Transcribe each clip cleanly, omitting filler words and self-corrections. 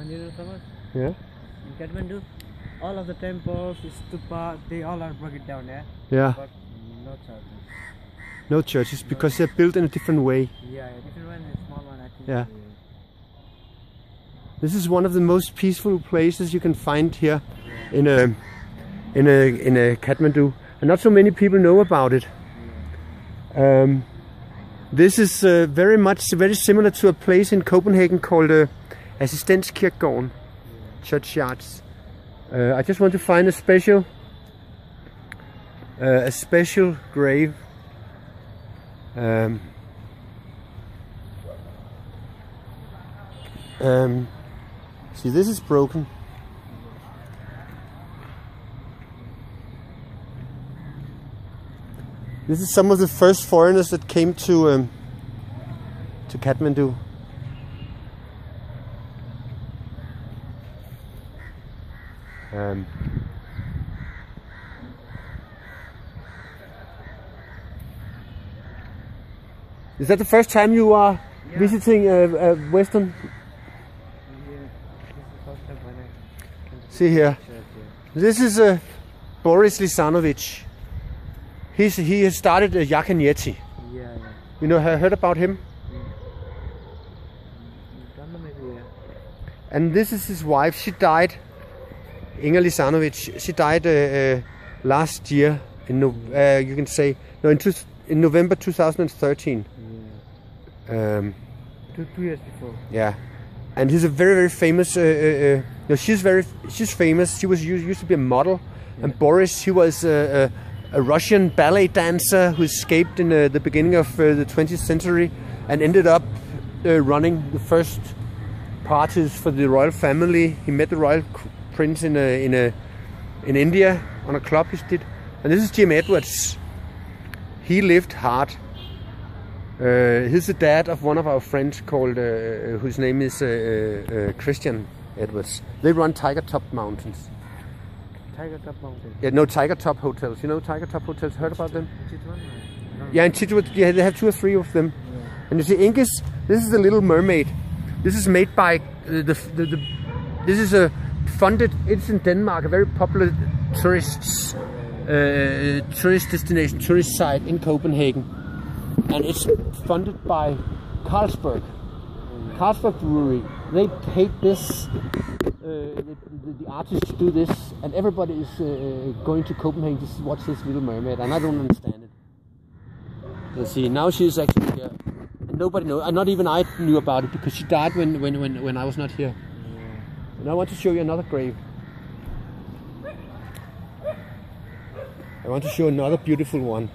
And you know, Thomas? Yeah. In Kathmandu, all of the temples, stupa, they all are broken down, yeah? Yeah. But no churches. No churches because they're built in a different way. Yeah, a different one, a small one, I think. Yeah. This is one of the most peaceful places you can find here in a Kathmandu, and not so many people know about it. This is very similar to a place in Copenhagen called Assistenskirkegården, churchyards. I just want to find a special grave. See, this is broken. This is some of the first foreigners that came to Kathmandu. Is that the first time you are visiting Western? See here. This is Boris Lisanovic. He has started Yakan Yeti. Yeah. You know, heard about him? Don't know, maybe, yeah. And this is his wife. She died. Inger Lisanovic. She died last year in you can say in November 2013. Yeah. 2 years before. Yeah. And he's a very famous. No, she's famous. She used to be a model, and Boris, he was a Russian ballet dancer who escaped in the beginning of the 20th century and ended up running the first parties for the royal family. He met the royal prince in India on a club he did, and this is Jim Edwards. He lived hard. He's the dad of one of our friends called, whose name is Christian Edwards. They run Tiger Top Mountains. Tiger Top Mountain. Yeah, no, Tiger Top Hotels. You know Tiger Top Hotels? Heard about them? No. Yeah, in Chitwan, yeah, they have 2 or 3 of them. Yeah. And you see, Ingus, this is the Little Mermaid. This is made by this is a funded. It's in Denmark, a very popular tourist destination, tourist site in Copenhagen. And it's funded by Carlsberg Brewery. They paid this, the artists to do this, and everybody is going to Copenhagen to watch this Little Mermaid, and I don't understand it. You see, now she's actually here, and nobody knows. Not even I knew about it because she died when I was not here. Yeah. And I want to show you another grave. I want to show another beautiful one.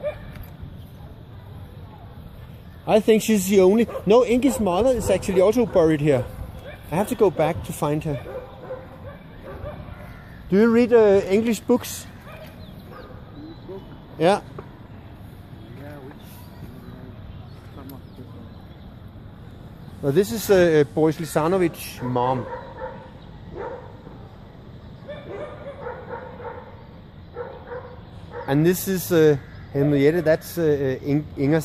I think she's the only. No, Inge's mother is actually also buried here. I have to go back to find her. Do you read English books? Book? Yeah. Yeah, which? Some of this one. Well, this is Boris Lisanovic's mom. And this is Henriette. That's Inger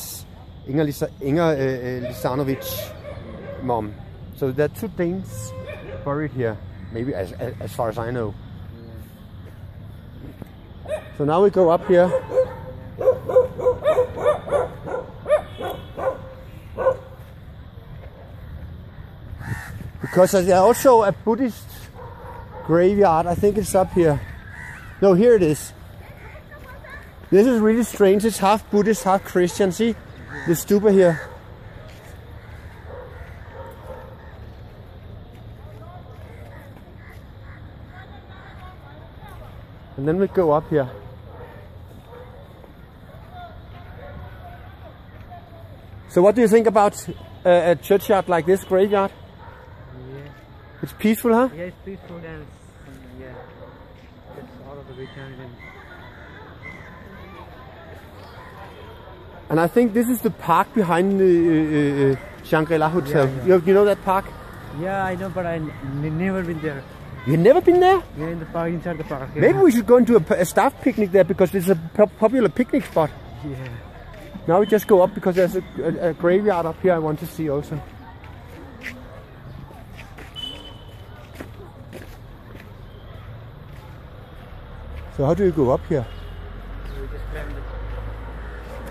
Lisanovic's mom. So there are 2 Danes buried here, maybe as far as I know. Yeah. So now we go up here. Because there's also a Buddhist graveyard. I think it's up here. No, here it is. This is really strange. It's half Buddhist, half Christian. See the stupa here. And then we go up here. So what do you think about a churchyard like this, graveyard? Yeah. It's peaceful, huh? Yeah, it's peaceful and yeah, it's all of the weekend. And I think this is the park behind the Shangri-La Hotel. Yeah. You know that park? Yeah, I know, but I never been there. You've never been there? Yeah, in the park, inside the park. Yeah. Maybe we should go and do a staff picnic there because it's a popular picnic spot. Yeah. Now we just go up because there's a graveyard up here I want to see also. So how do you go up here? We just climb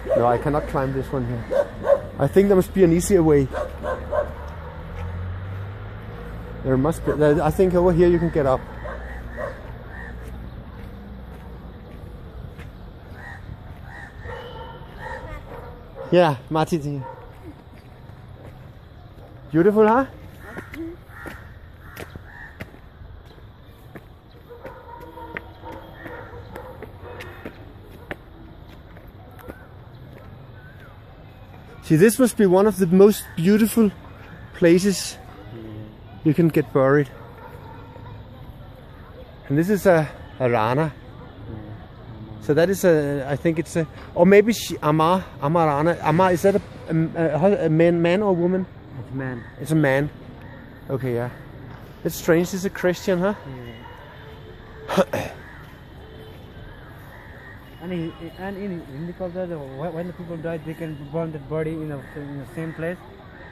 the... No, I cannot climb this one here. I think there must be an easier way. There must be. I think over here you can get up. Yeah, Martin. Beautiful, huh? See, this must be one of the most beautiful places you can get buried. And this is a rana. So that is a, I think it's a, or maybe Amarana. Amar, is that a man or a woman? It's a man. It's a man. Okay, yeah. It's strange. It's a Christian, huh? Yeah. And in the culture, when the people die, they can burn that body in the same place.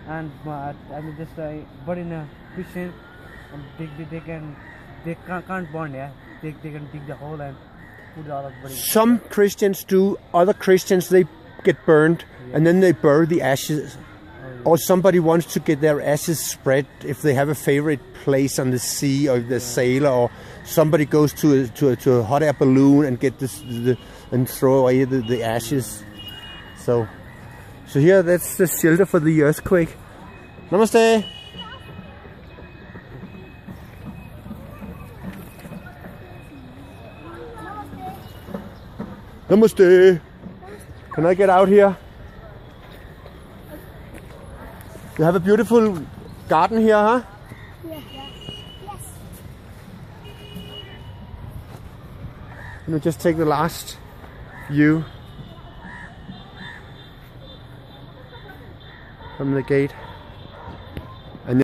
And I mean, just body in a Christian, and they can't burn. Yeah, they can dig the hole and put all of the body. Some Christians do. Other Christians, they get burned, and then they bury the ashes. Or somebody wants to get their ashes spread if they have a favorite place on the sea or the sailor, or somebody goes to a hot air balloon and get and throw away the ashes. So here, that's the shelter for the earthquake. Namaste. Namaste. Can I get out here? You have a beautiful garden here, huh? Yeah. Yes. Let me just take the last view from the gate.